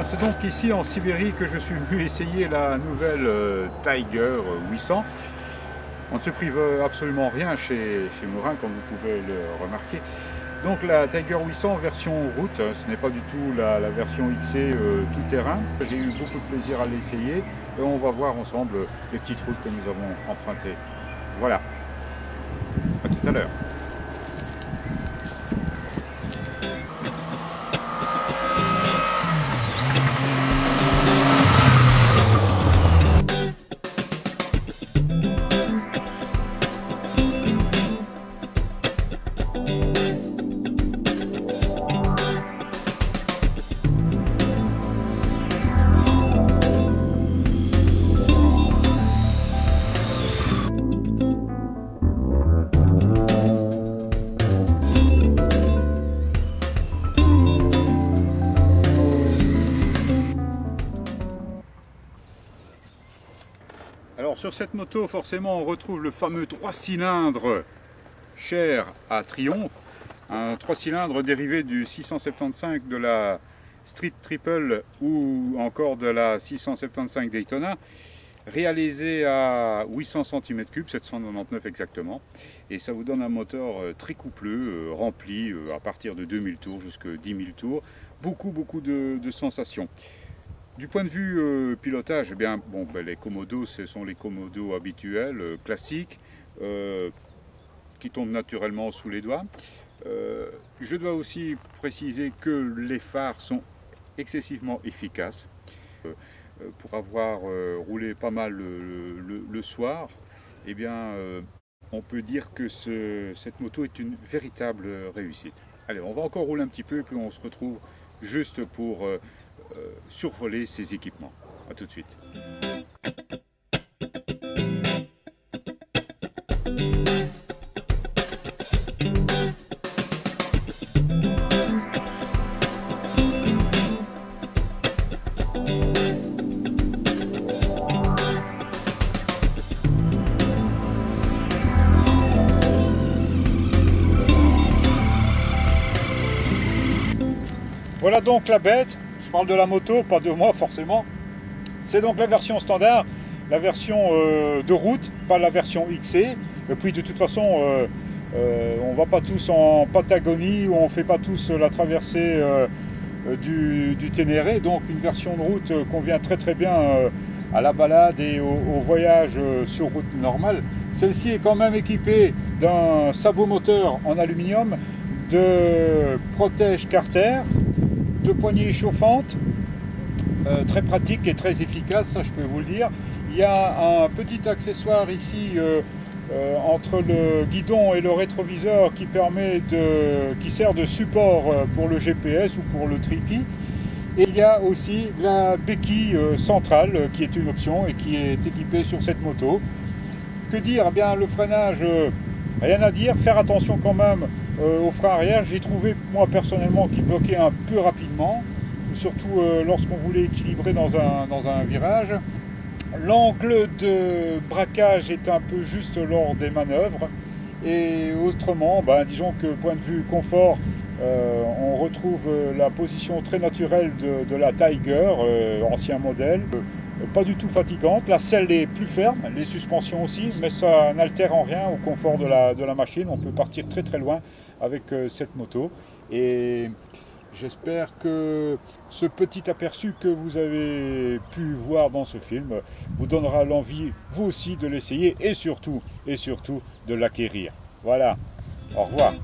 C'est donc ici en Sibérie que je suis venu essayer la nouvelle Tiger 800. On ne se prive absolument rien chez Morin, comme vous pouvez le remarquer. Donc la Tiger 800 version route, ce n'est pas du tout la version XC tout-terrain. J'ai eu beaucoup de plaisir à l'essayer et on va voir ensemble les petites routes que nous avons empruntées. Voilà, à tout à l'heure. Alors sur cette moto, forcément, on retrouve le fameux 3 cylindres cher à Triomphe, un 3 cylindres dérivé du 675 de la Street Triple ou encore de la 675 Daytona, réalisé à 800 cm3, 799 exactement, et ça vous donne un moteur très coupleux, rempli à partir de 2000 tours jusqu'à 10 000 tours, beaucoup de sensations. Du point de vue pilotage, eh bien, les Komodo, ce sont les Komodo habituels, classiques, qui tombent naturellement sous les doigts. Je dois aussi préciser que les phares sont excessivement efficaces. Pour avoir roulé pas mal le soir, eh bien, on peut dire que cette moto est une véritable réussite. Allez, on va encore rouler un petit peu et puis on se retrouve juste pour survoler ces équipements. A tout de suite. Voilà donc la bête. Je parle de la moto, pas de moi forcément. C'est donc la version standard, la version de route, pas la version XC. Et puis de toute façon, on ne va pas tous en Patagonie ou on ne fait pas tous la traversée du Ténéré. Donc une version de route convient très bien à la balade et au voyage sur route normale. Celle-ci est quand même équipée d'un sabot moteur en aluminium, de protège carter, de poignées chauffantes, très pratique et très efficace, ça je peux vous le dire. Il y a un petit accessoire ici entre le guidon et le rétroviseur qui sert de support pour le GPS ou pour le tripi. Et il y a aussi la béquille centrale qui est une option et qui est équipée sur cette moto. Que dire? Eh bien, le freinage, rien à dire, faire attention quand même au frein arrière. J'ai trouvé moi personnellement qu'il bloquait un peu rapidement, surtout lorsqu'on voulait équilibrer dans un virage. L'angle de braquage est un peu juste lors des manœuvres, et autrement, disons que point de vue confort, on retrouve la position très naturelle de la Tiger, ancien modèle, pas du tout fatigante. La selle est plus ferme, les suspensions aussi, mais ça n'altère en rien au confort de la machine. On peut partir très loin avec cette moto, et j'espère que ce petit aperçu que vous avez pu voir dans ce film vous donnera l'envie, vous aussi, de l'essayer et surtout de l'acquérir. Voilà, au revoir.